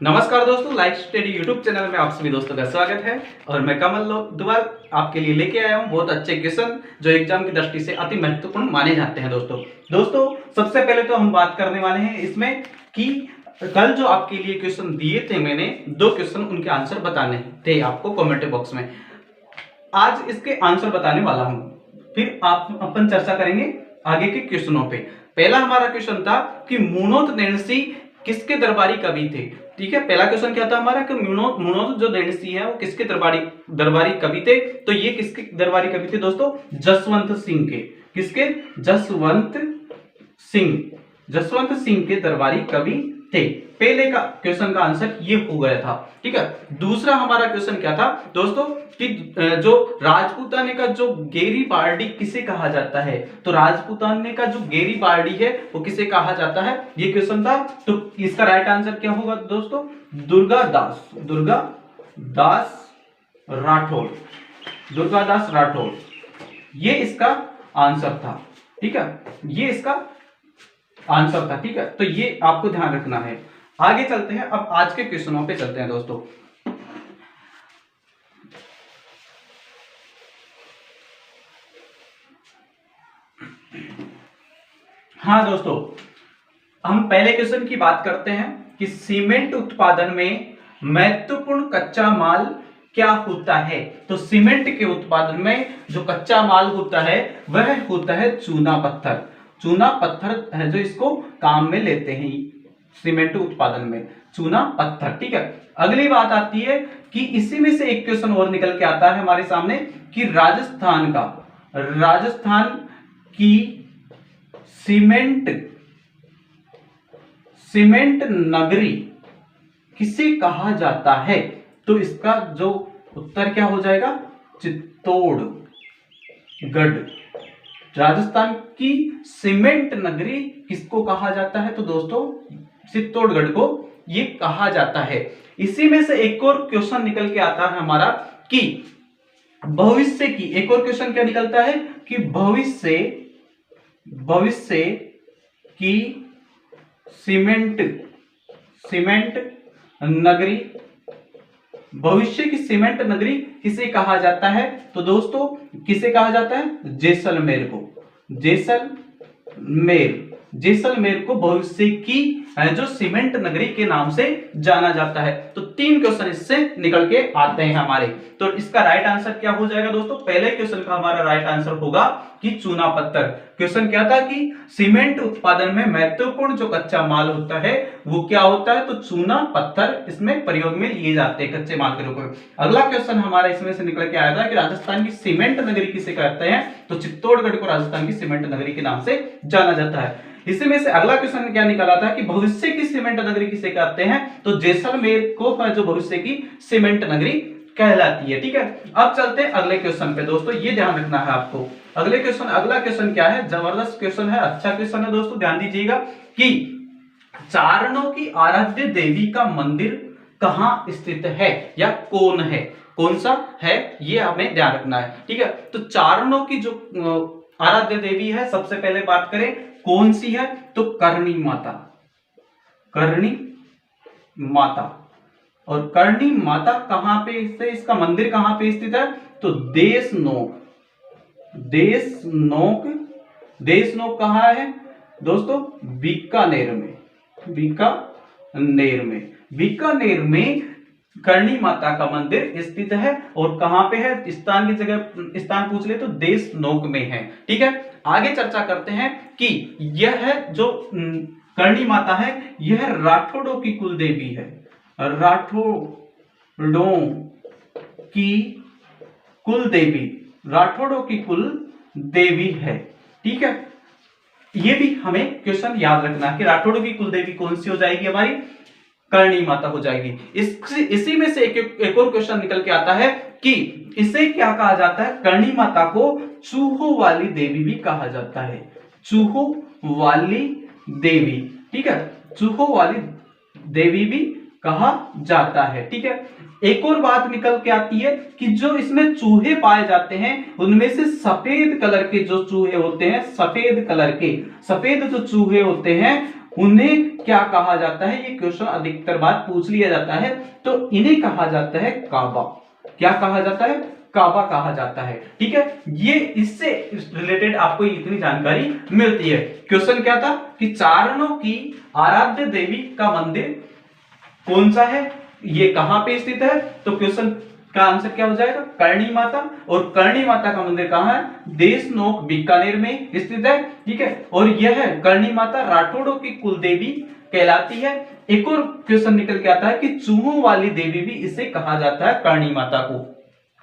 नमस्कार दोस्तों, life study YouTube channel में आप सभी दोस्तों का स्वागत है। और मैं कमल दुआल आपके लिए लेके आया हूँ बहुत अच्छे क्वेश्चन जो एग्जाम की दृष्टि से अति महत्वपूर्ण माने जाते हैं। दोस्तों सबसे पहले तो हम बात करने वाले हैं इसमें कि कल जो आपके लिए क्वेश्चन दिए थे, मैंने 2 क्वेश्चन, उनके आंसर बताने थे आपको कमेंट बॉक्स में। आज इसके आंसर बताने वाला हूं, फिर अपन चर्चा करेंगे आगे के क्वेश्चनों पे। पहला हमारा क्वेश्चन था कि मुनोत नेन्सी किसके दरबारी कवि थे। ठीक है, पहला क्वेश्चन क्या था हमारा कि मुनोत जो नेन्सी है वो किसके दरबारी कवि थे। तो ये किसके दरबारी कवि थे दोस्तों? जसवंत सिंह के। किसके? जसवंत सिंह के दरबारी कवि थे। पहले का क्वेश्चन का आंसर ये हो गया था। ठीक है, दूसरा हमारा क्वेश्चन क्या था दोस्तों कि जो राजपूताने का जो गेरीबाल्डी किसे कहा जाता है। तो राजपूताने का जो गेरीबाल्डी है वो किसे कहा जाता है, ये क्वेश्चन था। तो इसका राइट आंसर क्या होगा दोस्तों? दुर्गादास राठौड़। ये इसका आंसर था। ठीक है, ये इसका आंसर था। ठीक है, तो ये आपको ध्यान रखना है। आगे चलते हैं, अब आज के क्वेश्चनों पे चलते हैं दोस्तों। हाँ दोस्तों, हम पहले क्वेश्चन की बात करते हैं कि सीमेंट उत्पादन में महत्वपूर्ण कच्चा माल क्या होता है। तो सीमेंट के उत्पादन में जो कच्चा माल होता है वह होता है चूना पत्थर है, जो इसको काम में लेते हैं सीमेंट उत्पादन में, चूना पत्थर। ठीक है, अगली बात आती है कि इसी में से एक क्वेश्चन और निकल के आता है हमारे सामने कि राजस्थान की सीमेंट नगरी किसे कहा जाता है। तो इसका जो उत्तर क्या हो जाएगा? चित्तौड़गढ़। राजस्थान की सीमेंट नगरी किसको कहा जाता है? तो दोस्तों चित्तौड़गढ़ को ये कहा जाता है। इसी में से एक और क्वेश्चन निकल के आता है हमारा कि भविष्य की, एक और क्वेश्चन क्या निकलता है कि भविष्य की सीमेंट नगरी किसे कहा जाता है। तो दोस्तों किसे कहा जाता है? जैसलमेर को भविष्य की जो सीमेंट नगरी के नाम से जाना जाता है। तो 3 क्वेश्चन इससे निकल के आते हैं हमारे। तो इसका राइट आंसर क्या हो जाएगा दोस्तों? पहले क्वेश्चन का हमारा राइट आंसर होगा कि चूना पत्थर। क्वेश्चन क्या था कि सीमेंट उत्पादन में महत्वपूर्ण जो कच्चा माल होता है वो क्या होता है? तो चूना पत्थर इसमें प्रयोग में लिए जाते हैं कच्चे माल के रूप में। अगला क्वेश्चन हमारा इसमें से निकल के आया था कि राजस्थान की सीमेंट नगरी किसे कहते हैं। तो चित्तौड़गढ़ को राजस्थान की सीमेंट नगरी के नाम से जाना जाता है। इसी में से अगला क्वेश्चन क्या निकला था कि भविष्य की सीमेंट नगरी किसे कहते हैं। तो जैसलमेर को जो भविष्य की सीमेंट नगरी कहलाती है। ठीक है, अब चलते हैं अगले क्वेश्चन पे दोस्तों, ये ध्यान रखना है आपको। अगला क्वेश्चन क्या है? जबरदस्त क्वेश्चन है, अच्छा क्वेश्चन है दोस्तों, ध्यान दीजिएगा कि चारणों की आराध्य देवी का मंदिर कहां स्थित है या कौन सा है, ये हमें ध्यान रखना है। ठीक है, तो चारणों की जो आराध्य देवी है, सबसे पहले बात करें कौन सी है, तो करणी माता। और करणी माता कहां पे स्थित है, इसका मंदिर कहां पे स्थित है? तो देशनोक कहां है दोस्तों? बीकानेर में करणी माता का मंदिर स्थित है। और कहां पे है? स्थान पूछ ले तो देशनोक में है। ठीक है, आगे चर्चा करते हैं कि यह जो करणी माता है यह राठौड़ों की कुल देवी है। राठौड़ों की कुल देवी है। ठीक है, ये भी हमें क्वेश्चन याद रखना है कि राठौड़ों की कुल देवी कौन सी हो जाएगी? हमारी करणी माता हो जाएगी। इसी में से एक और क्वेश्चन निकल के आता है कि इसे क्या कहा जाता है? करणी माता को चूहों वाली देवी भी कहा जाता है। चूहों वाली देवी, ठीक है, चूहों वाली देवी भी कहा जाता है। ठीक है, एक और बात निकल के आती है कि जो इसमें चूहे पाए जाते हैं उनमें से सफेद कलर के जो चूहे होते हैं, सफेद जो चूहे होते हैं उन्हें क्या कहा जाता है? ये क्वेश्चन अधिकतर बार पूछ लिया जाता है। तो इन्हें कहा जाता है काबा। क्या कहा जाता है? काबा कहा जाता है। ठीक है, ये इससे रिलेटेड आपको इतनी जानकारी मिलती है। क्वेश्चन क्या था कि चारणों की आराध्य देवी का मंदिर कौन सा है, ये कहां पे स्थित है? तो क्वेश्चन का आंसर क्या हो जाएगा? करणी माता। और करणी माता का मंदिर कहां है? देशनोक बीकानेर में स्थित है। ठीक है, और यह करणी माता राठौड़ों की कुल देवी कहलाती है। एक और क्वेश्चन निकल के आता है कि चूहों वाली देवी भी इसे कहा जाता है, करणी माता को।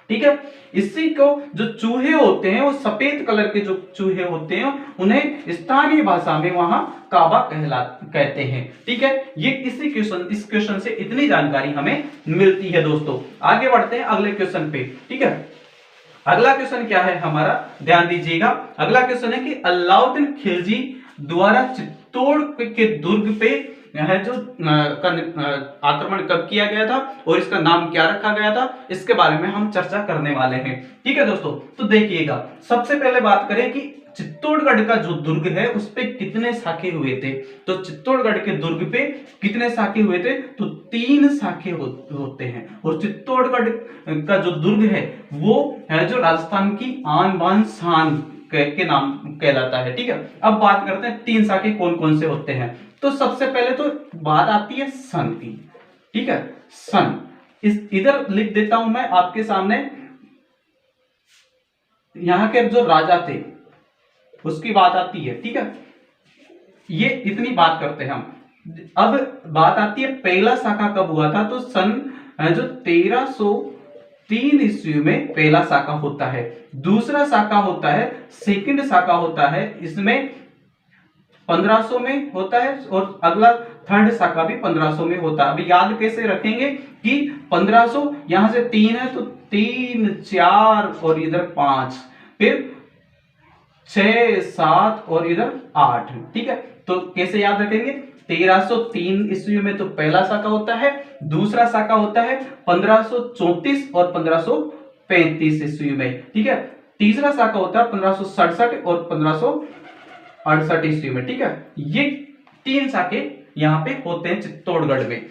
ठीक है, इसी को जो चूहे होते हैं वो सफेद कलर के जो चूहे होते हैं उन्हें स्थानीय भाषा में वहां काबा कहते हैं। ठीक है, ये इस क्वेश्चन से इतनी जानकारी हमें मिलती है दोस्तों। आगे बढ़ते हैं अगले क्वेश्चन पे। ठीक है, अगला क्वेश्चन क्या है हमारा, ध्यान दीजिएगा। अगला क्वेश्चन है कि अलाउद्दीन खिलजी द्वारा चित्तौड़ के दुर्ग पे है जो आक्रमण कब किया गया था और इसका नाम क्या रखा गया था, इसके बारे में हम चर्चा करने वाले हैं। ठीक है दोस्तों, तो देखिएगा, सबसे पहले बात करें कि चित्तौड़गढ़ का जो दुर्ग है उस पे कितने साखे हुए थे। तो चित्तौड़गढ़ के दुर्ग पे कितने साखे हुए थे? तो 3 साखे होते हैं। और चित्तौड़गढ़ का जो दुर्ग है वो है जो राजस्थान की आन बान शान के नाम कहलाता है। ठीक है, अब बात करते हैं 3 साखे कौन कौन से होते हैं। तो सबसे पहले तो बात आती है सन की। ठीक है, सन इधर लिख देता हूं मैं आपके सामने। यहां के जो राजा थे उसकी बात आती है। ठीक है, ये इतनी बात करते हैं हम। अब बात आती है पहला शाखा कब हुआ था। तो सन जो 1303 ईस्वी में पहला शाखा होता है। दूसरा शाखा होता है, सेकंड शाखा होता है, इसमें 1500 में होता है। और अगला थर्ड शाखा भी 1500 में होता है। अभी याद कैसे रखेंगे कि 1500 यहां से 3 है तो 3 4 और इधर 5, फिर 6 7 और इधर 8। ठीक है, तो कैसे याद रखेंगे? 1303 ईस्वी में तो पहला शाखा होता है, दूसरा शाखा होता है 1534 और 1535 ईस्वी में। ठीक है, तीसरा शाखा होता है 1567 और 1568 ईस्वी में। ठीक है, ये 3 शाखे यहां पे होते हैं चित्तौड़गढ़ में।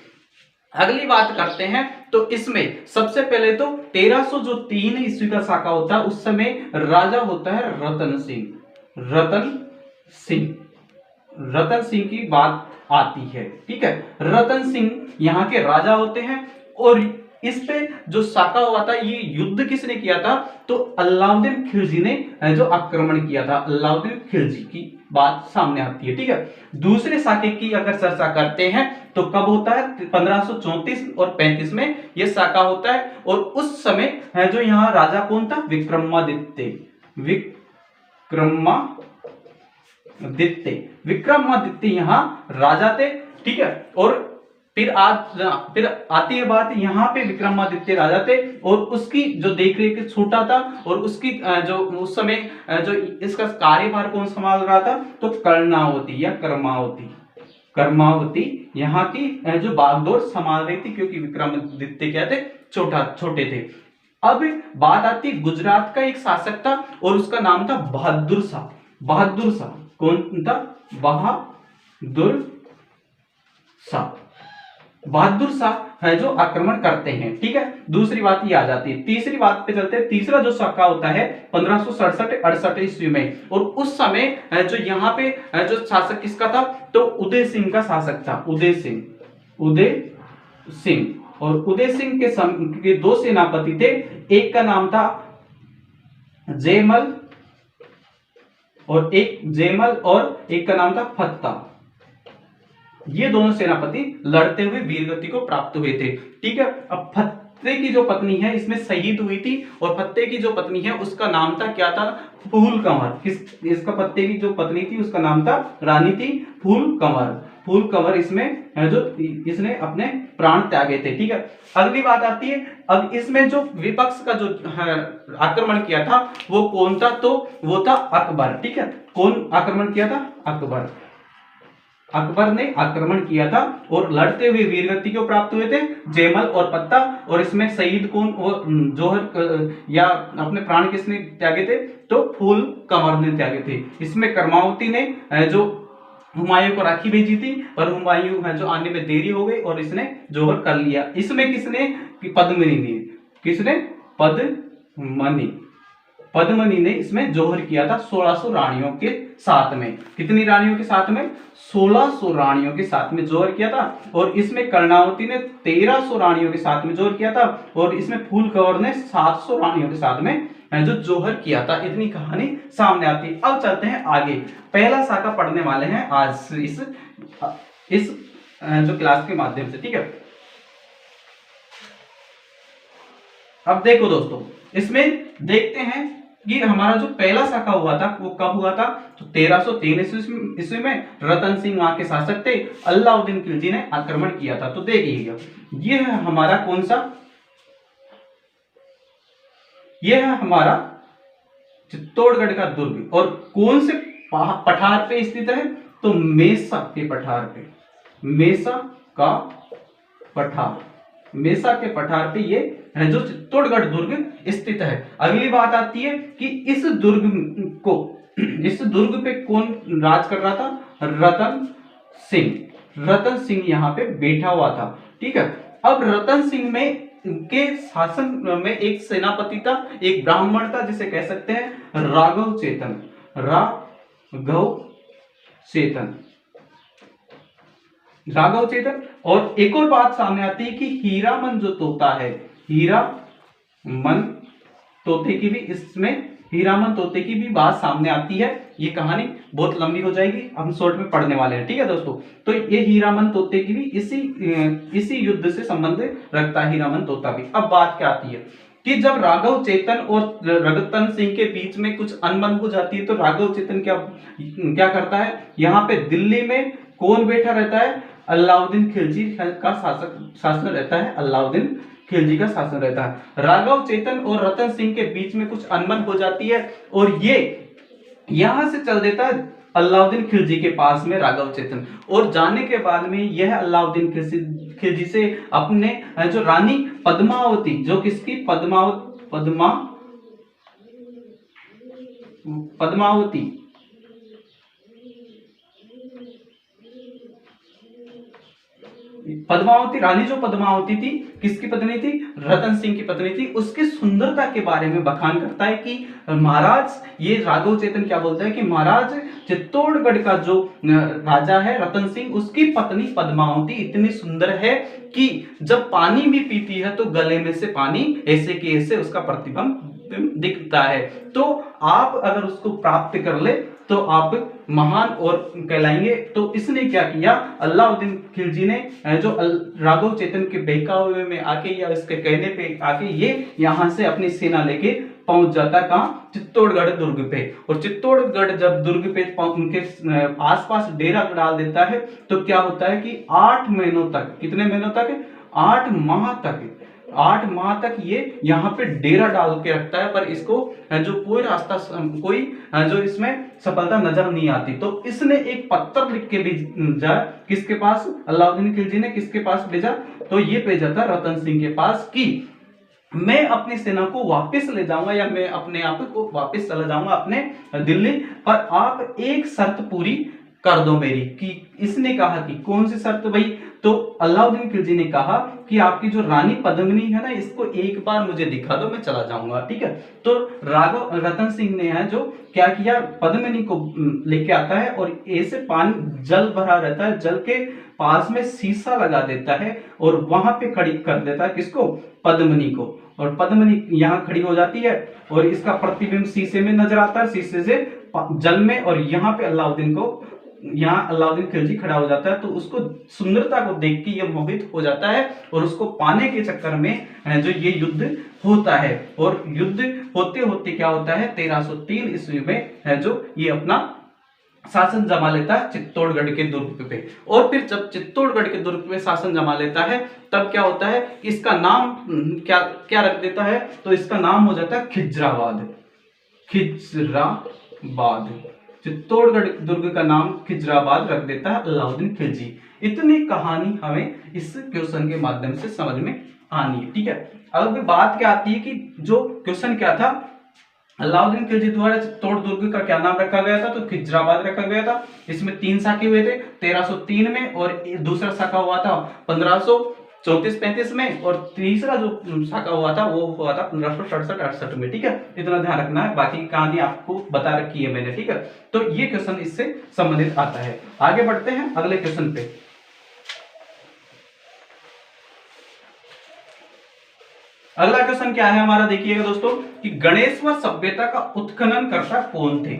अगली बात करते हैं, तो इसमें सबसे पहले तो 1303 ईस्वी का शाखा होता है। उस समय राजा होता है रतन सिंह। रतन सिंह की बात आती है। ठीक है, रतन सिंह यहाँ के राजा होते हैं। और इस पे जो शाखा हुआ था, ये युद्ध किसने किया था? तो अलाउद्दीन खिलजी ने जो आक्रमण किया था, अलाउद्दीन खिलजी की बात सामने आती है। ठीक है, दूसरे शाखे की अगर चर्चा करते हैं तो कब होता है? 1534 और 35 में यह शाखा होता है। और उस समय है जो यहाँ राजा कौन था? विक्रमादित्य यहाँ राजा थे। ठीक है, और फिर आती है बात, यहाँ पे विक्रमादित्य राजा थे और उसकी जो देखरेख छोटा था। और उसकी जो उस समय जो इसका कार्यभार कौन संभाल रहा था? तो कर्णावती या कर्मावती यहाँ की जो बागडोर संभाल रही थी, क्योंकि विक्रमादित्य क्या थे? छोटे थे। अब बात आती है गुजरात का एक शासक था और उसका नाम था बहादुर शाह। कौन था? बहादुर शाह है जो आक्रमण करते हैं। ठीक है, दूसरी बात ये आ जाती है। तीसरी बात पे चलते हैं। तीसरा जो शाखा होता है 1567-68 ईस्वी में। और उस समय जो यहाँ पे जो शासक किसका था? तो उदय सिंह का शासक था। उदय सिंह और उदय सिंह के 2 सेनापति थे। एक का नाम था जयमल और एक का नाम था फत्ता। ये दोनों सेनापति लड़ते हुए वीरगति को प्राप्त हुए थे। ठीक है, अब फत्ते की जो पत्नी है इसमें शहीद हुई थी। और फत्ते की जो पत्नी है उसका नाम था क्या था? फूल कंवर। इसका फत्ते की जो पत्नी थी उसका नाम था, रानी थी फूल कंवर इसमें जो इसने अपने प्राण त्यागे थे। ठीक है, अगली बात आती है। अब इसमें जो विपक्ष का जो आक्रमण किया था वो कौन था? तो वो था अकबर। ठीक है, कौन आक्रमण किया था? अकबर ने आक्रमण किया था और लड़ते हुए वीरगति को प्राप्त हुए थे जयमल और पत्ता। और इसमें शहीद कौन? वो जौहर या अपने प्राण किसने त्यागे थे? तो फूल कंवर ने त्यागे थे। इसमें कर्मावती ने जो हुमायूं को राखी भेजी थी, पर हुमायूं है जो आने में देरी हो गई और इसने जोहर कर लिया। इसमें किसने? पद्मिनी ने। किसने? पद्मनी। पद्मनी ने इसमें जोहर किया था 1600 रानियों के साथ में। कितनी रानियों के साथ में? 1600 रानियों के साथ में जोहर किया था। और इसमें कर्णावती ने 1300 रानियों के साथ में जोहर किया था। और इसमें फूल कंवर ने 700 रानियों के साथ में जो जोहर किया था। इतनी कहानी सामने आती है। अब चलते हैं आगे, पहला साका पढ़ने वाले हैं आज इस जो क्लास के माध्यम से, ठीक है। अब देखो दोस्तों, इसमें देखते हैं कि हमारा जो पहला साका हुआ था वो कब हुआ था? तो 1303 ईस्वी में रतन सिंह वहां के शासक थे, अलाउद्दीन खिलजी ने आक्रमण किया था। तो देखिएगा, ये है हमारा कौन सा? ये है हमारा चित्तौड़गढ़ का दुर्ग। और कौन से पठार पे स्थित है? तो मेसा के पठार पे। मेसा का पठार, मेसा के पठार पे ये है जो चित्तौड़गढ़ दुर्ग स्थित है। अगली बात आती है कि इस दुर्ग पे कौन राज कर रहा था? रतन सिंह। रतन सिंह यहाँ पे बैठा हुआ था, ठीक है। अब रतन सिंह में के शासन में एक सेनापति था, एक ब्राह्मण था, जिसे कह सकते हैं राघव चेतन। राघव चेतन, राघव चेतन। और एक और बात सामने आती है कि हीरामन जो तोता है, हीरामन तोते की भी इसमें हीरामन तोते की भी बात सामने आती है। ये कहानी बहुत लंबी हो जाएगी, हम शॉर्ट में पढ़ने वाले हैं, ठीक है दोस्तों। तो ये हीरामन तोते की भी इसी युद्ध से संबंध रखता है, हीरामन तोता भी। अब बात क्या आती है कि जब राघव चेतन और रतन सिंह के बीच में कुछ अनबन हो जाती है, तो राघव चेतन क्या करता है? यहाँ पे दिल्ली में कौन बैठा रहता है? अलाउद्दीन खिलजी का शासन रहता है। अलाउद्दीन खिलजी का शासन रहता है। राघव चेतन और रतन सिंह के बीच में कुछ अनबन हो जाती है और ये यहां से चल देता है अलाउद्दीन खिलजी के पास में राघव चेतन। और जाने के बाद में यह अलाउद्दीन खिलजी से अपने जो रानी पद्मावती, जो किसकी? पद्मावती रानी जो पद्मावती थी, किसकी पत्नी थी? रतन सिंह की पत्नी थी। उसकी सुंदरता के बारे में बखान करता है कि महाराज, ये राघव चेतन क्या बोलता है कि महाराज, चित्तौड़गढ़ का जो राजा है रतन सिंह, उसकी पत्नी पद्मावती इतनी सुंदर है कि जब पानी भी पीती है तो गले में से पानी ऐसे के ऐसे उसका प्रतिबिंब दिखता है। तो आप अगर उसको प्राप्त कर ले तो आप महान और कहलाएंगे। तो इसने क्या किया? अलाउद्दीन खिलजी ने जो राघव चेतन के बहकावे में आके या इसके कहने पे आके ये यहाँ से अपनी सेना लेके पहुंच जाता है। कहाँ? चित्तौड़गढ़ दुर्ग पे। और चित्तौड़गढ़ जब दुर्ग पे उनके आसपास डेरा डाल देता है तो क्या होता है कि 8 महीनों तक, कितने महीनों तक? 8 माह तक ये यहाँ पे डेरा डाल के रखता है, पर इसको जो कोई रास्ता, कोई जो इसमें सफलता नजर नहीं आती। तो इसने एक पत्र लिख के भेजा, किसके पास? अलाउद्दीन खिलजी ने किसके पास भेजा? तो ये भेजा था रतन सिंह के पास कि मैं अपनी सेना को वापस ले जाऊंगा या मैं अपने आप को वापस चला जाऊंगा अपने दिल्ली, पर आप एक शर्त पूरी कर दो मेरी। कि इसने कहा कि कौन सी शर्त भाई? तो अलाउद्दीन खिलजी ने कहा कि आपकी जो रानी पद्मिनी है ना, इसको एक बार मुझे दिखा दो, मैं चला जाऊंगा, ठीक है। तो रतन सिंह ने है जो क्या किया, पद्मिनी को लेके आता है और ऐसे पानी जल भरा रहता है, जल के पास में शीशा लगा देता है और वहां पे खड़ी कर देता है, किसको? पद्मिनी को। और पद्मिनी यहाँ खड़ी हो जाती है और इसका प्रतिबिंब शीशे में नजर आता है, शीशे से जल में। और यहाँ पे अलाउद्दीन खिलजी खड़ा हो जाता है। तो उसको सुंदरता को देख के ये मोहित हो जाता है और उसको पाने के चक्कर में जो ये युद्ध होता है। और युद्ध होते होते क्या होता है, 1303 ईस्वी में जो ये अपना शासन जमा लेता है चित्तौड़गढ़ के दुर्ग पे। और फिर जब चित्तौड़गढ़ के दुर्ग पे शासन जमा लेता है तब क्या होता है, इसका नाम क्या रख देता है? तो इसका नाम हो जाता है खिजराबाद। चित्तौड़गढ़ दुर्ग का नाम खिजराबाद रख देता है अलाउद्दीन खिलजी। इतनी कहानी हमें इस क्वेश्चन के माध्यम से समझ में आनी है, ठीक है। अब बात क्या आती है कि जो क्वेश्चन क्या था अलाउद्दीन खिलजी द्वारा चित्तौड़ दुर्ग का क्या नाम रखा गया था? तो खिजराबाद रखा गया था। इसमें 3 साके हुए थे 1303 में, और दूसरा साका हुआ था 1534-35 में, और तीसरा जो साका हुआ था वो हुआ था 1567-68 में। ठीक है, इतना ध्यान रखना है, बाकी की कहानी आपको बता रखी है मैंने। ठीक है, तो ये क्वेश्चन इससे संबंधित आता है। आगे बढ़ते हैं अगले क्वेश्चन पे। अगला क्वेश्चन क्या है हमारा, देखिएगा दोस्तों कि गणेश्वर सभ्यता का उत्खनन करता कौन थे?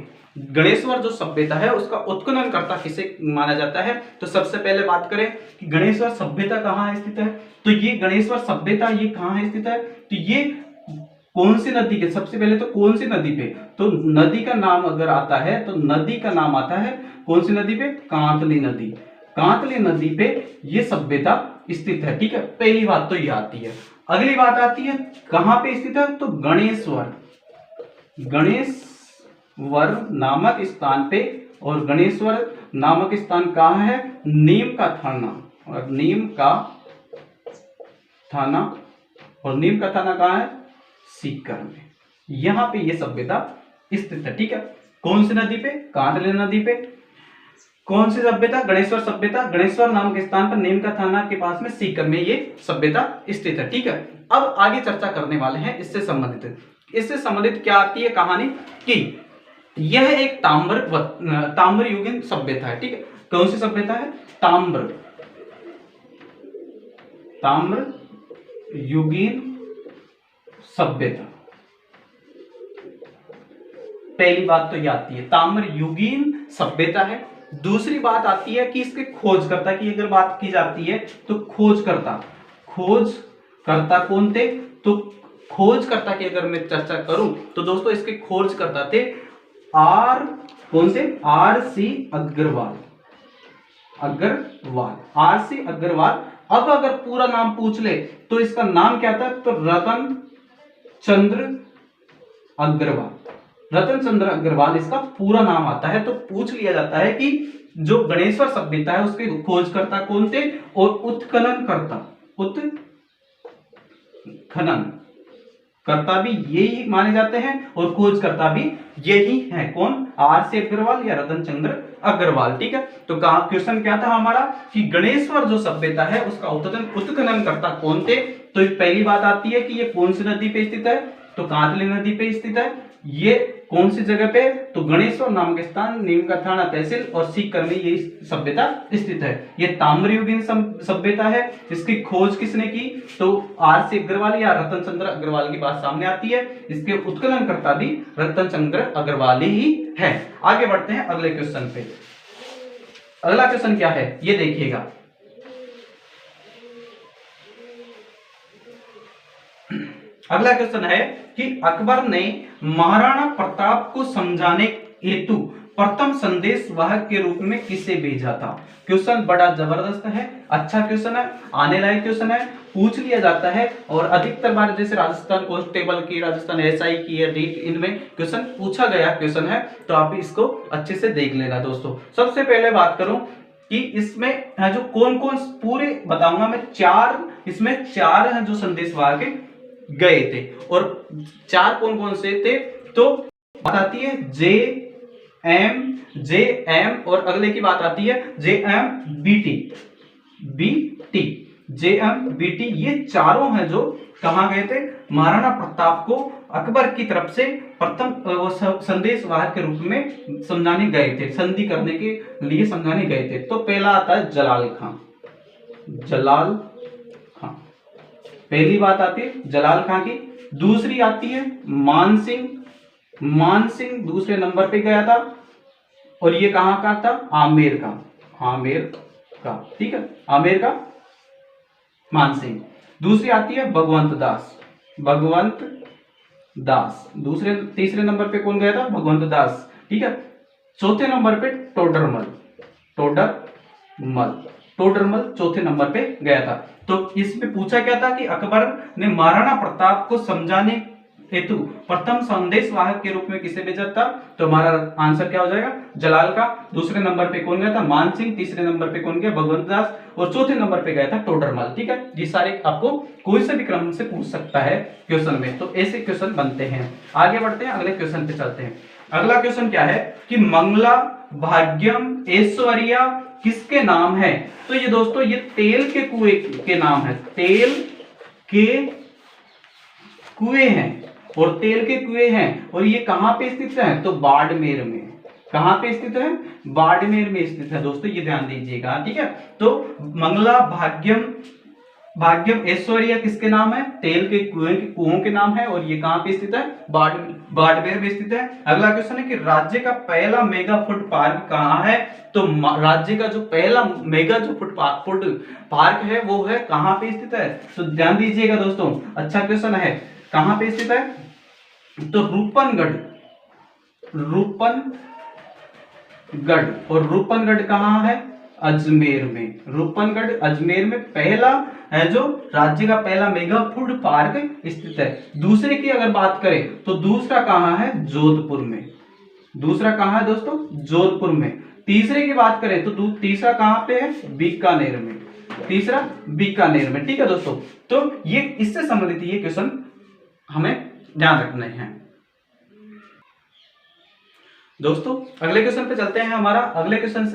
गणेश्वर जो सभ्यता है उसका उत्खनन करता किसे माना जाता है? तो सबसे पहले बात करें कि गणेश्वर सभ्यता कहाँ स्थित है, तो ये गणेश्वर सभ्यता ये कहाँ स्थित है, तो ये कौन सी नदी के, सबसे पहले तो कौन सी नदी पे, तो नदी का नाम अगर आता है तो नदी का नाम आता है कौन सी नदी पे? कांतली नदी। कांतली नदी पे ये सभ्यता स्थित है। ठीक है, पहली बात तो ये आती है। अगली बात आती है कहां पे स्थित है, तो गणेश्वर, गणेश्वर नामक स्थान पे, और गणेश्वर नामक स्थान कहां है? नीम का थाना, और नीम का थाना, और नीम का थाना कहां है? सीकर में। यहां पे ये सभ्यता स्थित है। ठीक है, कौन सी नदी पे? कांतली नदी पे। कौन सी सभ्यता? गणेश्वर सभ्यता। गणेश्वर नामक स्थान पर नीम का थाना के पास में सीकर में ये सभ्यता स्थित है। ठीक है, अब आगे चर्चा करने वाले हैं इससे संबंधित। इससे संबंधित क्या आती है कहानी कि यह एक ताम्र युगीन सभ्यता है। ठीक है, कौन सी सभ्यता है? ताम्र युगीन सभ्यता। पहली बात तो ये आती है ताम्र युगीन सभ्यता है। दूसरी बात आती है कि इसके खोजकर्ता की अगर बात की जाती है तो खोजकर्ता कौन थे? तो खोजकर्ता की अगर मैं चर्चा करूं तो दोस्तों इसके खोजकर्ता थे कौन थे? R.C. अग्रवाल। R.C. अग्रवाल। अब अगर पूरा नाम पूछ ले तो इसका नाम क्या था? तो रतन चंद्र अग्रवाल इसका पूरा नाम आता है। तो पूछ लिया जाता है कि जो गणेश्वर सभ्यता है उसके खोजकर्ता कौन थे, और उत्खनन भी यही माने जाते हैं, और खोजकर्ता भी यही है। कौन? R.C. अग्रवाल या रतन चंद्र अग्रवाल। ठीक है, तो क्वेश्चन क्या था हमारा कि गणेश्वर जो सभ्यता है उसका उत्खनन करता कौन थे? तो पहली बात आती है कि ये कौन सी नदी पे स्थित है? तो कांतली नदी पे स्थित है। ये कौन सी जगह पे? तो गणेश्वर नामक स्थान, नीम का थाना तहसील और सीकर में ये सभ्यता स्थित है। ये ताम्रयुगीन सभ्यता है। इसकी खोज किसने की? तो R.C. अग्रवाल या रतन चंद्र अग्रवाल की बात सामने आती है। इसके उत्खननकर्ता भी रतन चंद्र अग्रवाल ही है। आगे बढ़ते हैं अगले क्वेश्चन पे। अगला क्वेश्चन क्या है ये देखिएगा। अगला क्वेश्चन है कि अकबर ने महाराणा प्रताप को समझाने हेतु प्रथम संदेश वाहक के रूप में किसे भेजा था? क्वेश्चन बड़ा जबरदस्त है, अच्छा क्वेश्चन है, आने लायक क्वेश्चन है, पूछ लिया जाता है। और अधिकतर बार जैसे राजस्थान कांस्टेबल की, राजस्थान एसआई की या रीट, इनमें क्वेश्चन पूछा गया क्वेश्चन है, तो आप इसको अच्छे से देख लेना दोस्तों। सबसे पहले बात करूं कि इसमें जो कौन कौन पूरे बताऊंगा मैं, इसमें चार हैं जो संदेश वाहक गए थे। और चार कौन कौन से थे? तो बात आती है जे एम, और अगले की बात आती है JM-BT। ये चारों हैं जो कहां गए थे? महाराणा प्रताप को अकबर की तरफ से प्रथम संदेश वाहक के रूप में समझाने गए थे, संधि करने के लिए समझाने गए थे। तो पहला आता है जलाल खां। पहली बात आती है जलाल खां की। दूसरी आती है मान सिंह दूसरे नंबर पे गया था, और ये कहां का था? आमेर का। ठीक है, आमेर का मान सिंह। दूसरी आती है भगवंत दास। तीसरे नंबर पे कौन गया था? भगवंत दास। ठीक है, चौथे नंबर पे टोडरमल चौथे नंबर पे गया था। तो इसमें पूछा क्या था कि अकबर ने महाराणा प्रताप को समझाने हेतु प्रथम संदेश वाहक के रूप में किसे भेजा था? तो हमारा आंसर क्या हो जाएगा? जलाल का। दूसरे नंबर पे कौन गया था? मान सिंह। तीसरे नंबर पे कौन गया? भगवंत दास। और चौथे नंबर पे गया था टोडरमल। ठीक है, ये सारे आपको कोई से भी क्रम से पूछ सकता है क्वेश्चन में, तो ऐसे क्वेश्चन बनते हैं। आगे बढ़ते हैं, अगले क्वेश्चन पे चलते हैं। अगला क्वेश्चन क्या है कि मंगला, भाग्यम, ऐश्वर्या किसके नाम है? तो ये दोस्तों ये तेल के कुएं के नाम है। तेल के कुएं हैं, और तेल के कुएं हैं, और ये कहां पे स्थित है? तो बाड़मेर में। कहां पे स्थित है? बाड़मेर में स्थित है दोस्तों, ये ध्यान दीजिएगा। ठीक है, तो मंगला, भाग्यम, ऐश्वर्या किसके नाम है? तेल के कुओं के नाम है, और ये कहां पे स्थित है? बाड़मेर में स्थित है। अगला क्वेश्चन है कि राज्य का पहला मेगा फूड पार्क कहां है? तो राज्य का जो पहला मेगा जो फूड पार्क है वो है कहां पे स्थित है? तो ध्यान दीजिएगा दोस्तों, अच्छा क्वेश्चन है। कहां पे स्थित है? तो रूपनगढ़। और रूपनगढ़ कहां है? अजमेर में। रूपनगढ़ अजमेर में पहला है जो राज्य का पहला मेगा फूड पार्क स्थित है। दूसरे की अगर बात करें तो दूसरा कहां है? जोधपुर में। दूसरा कहां है दोस्तों? जोधपुर में। तीसरे की बात करें तो तीसरा कहां पे है? बीकानेर में। तीसरा बीकानेर में। ठीक है दोस्तों, तो ये इससे संबंधित ये क्वेश्चन हमें ध्यान रखना है दोस्तों। अगले क्वेश्चन पे चलते हैं। हमारा अगले क्वेश्चन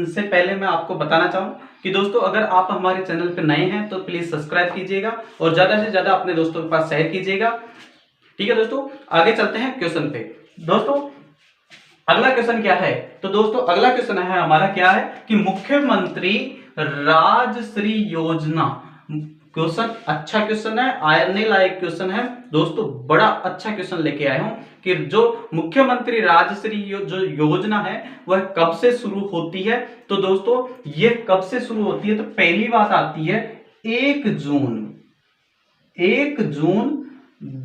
से पहले मैं आपको बताना चाहूं कि दोस्तों अगर आप हमारे चैनल पे नए हैं तो प्लीज सब्सक्राइब कीजिएगा और ज्यादा से ज्यादा अपने दोस्तों के पास शेयर कीजिएगा। ठीक है दोस्तों, आगे चलते हैं क्वेश्चन पे। दोस्तों अगला क्वेश्चन क्या है? तो दोस्तों अगला क्वेश्चन है हमारा क्या है कि मुख्यमंत्री राजश्री योजना। क्वेश्चन अच्छा क्वेश्चन है, आने लायक क्वेश्चन है दोस्तों, बड़ा अच्छा क्वेश्चन लेके आया हूं कि जो मुख्यमंत्री राजश्री जो योजना है वह कब से शुरू होती है? तो दोस्तों ये कब से शुरू होती है? तो पहली बात आती है 1 जून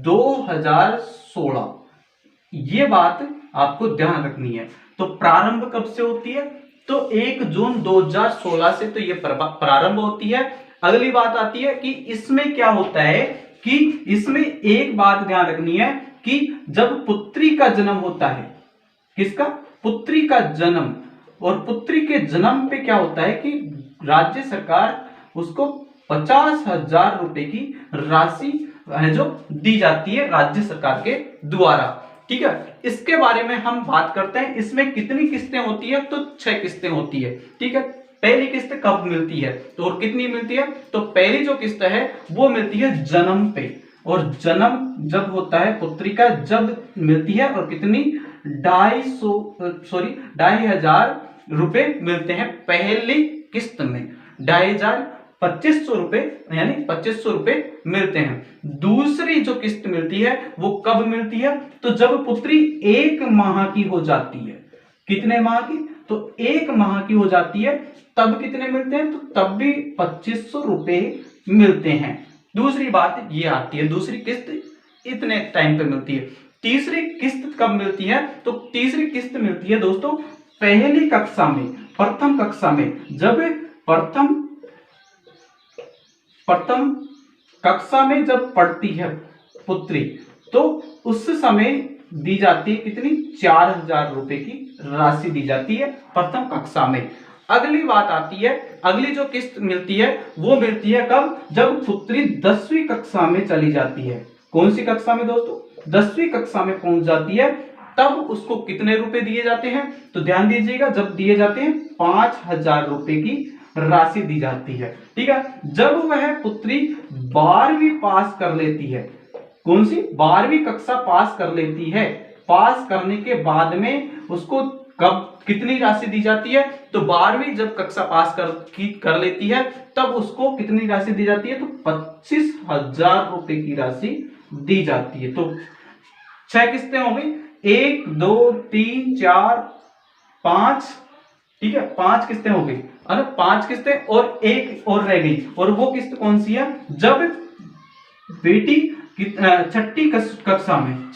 2016। ये बात आपको ध्यान रखनी है। तो प्रारंभ कब से होती है? तो 1 जून 2016 से तो ये प्रारंभ होती है। अगली बात आती है कि इसमें क्या होता है कि इसमें एक बात ध्यान रखनी है कि जब पुत्री का जन्म होता है, किसका? पुत्री का जन्म, और पुत्री के जन्म पे क्या होता है कि राज्य सरकार उसको 50,000 रुपए की राशि है जो दी जाती है राज्य सरकार के द्वारा। ठीक है, इसके बारे में हम बात करते हैं। इसमें कितनी किस्तें होती है? तो 6 किस्तें होती है। ठीक है, पहली किस्त कब मिलती है तो और कितनी मिलती है? तो पहली जो किस्त है वो मिलती है जन्म पे, और जन्म जब होता है पुत्री का जब मिलती है, और कितनी? 2,500 रुपए मिलते हैं पहली किस्त में। 2,500 रुपए यानी 2,500 रुपए मिलते हैं। दूसरी जो किस्त मिलती है वो कब मिलती है? तो जब पुत्री 1 माह की हो जाती है। कितने माह की? तो 1 माह की हो जाती है, तब कितने मिलते हैं? तो तब भी 2,500 रुपए मिलते हैं। दूसरी बात ये आती है, दूसरी किस्त इतने टाइम पे मिलती है। तीसरी किस्त कब मिलती है? तो तीसरी किस्त मिलती है दोस्तों पहली कक्षा में, प्रथम कक्षा में। जब प्रथम कक्षा में जब पढ़ती है पुत्री तो उस समय दी जाती है कितनी? 4,000 रुपए की राशि दी जाती है प्रथम कक्षा में। अगली बात आती है, अगली जो किस्त मिलती है वो मिलती है कब? जब पुत्री 10वीं कक्षा में चली जाती है। कौन सी कक्षा में दोस्तों? 10वीं कक्षा में पहुंच जाती है, तब उसको कितने रुपए दिए जाते हैं? तो ध्यान दीजिएगा, जब दिए जाते हैं 5,000 रुपए की राशि दी जाती है। ठीक है, जब वह पुत्री 12वीं पास कर लेती है, कौन सी? 12वीं कक्षा पास कर लेती है, पास करने के बाद में उसको कब कितनी राशि दी जाती है? तो 12वीं जब कक्षा पास कर लेती है तब उसको कितनी राशि दी जाती है? तो 25,000 रुपए की राशि दी जाती है। तो 6 किस्तें हो गई, 1 2 3 4 5। ठीक है, 5 किस्तें हो गई, है ना? 5 किस्तें और एक और रह गई, और वो किस्त कौन सी है? जब बेटी 6ठी कक्षा में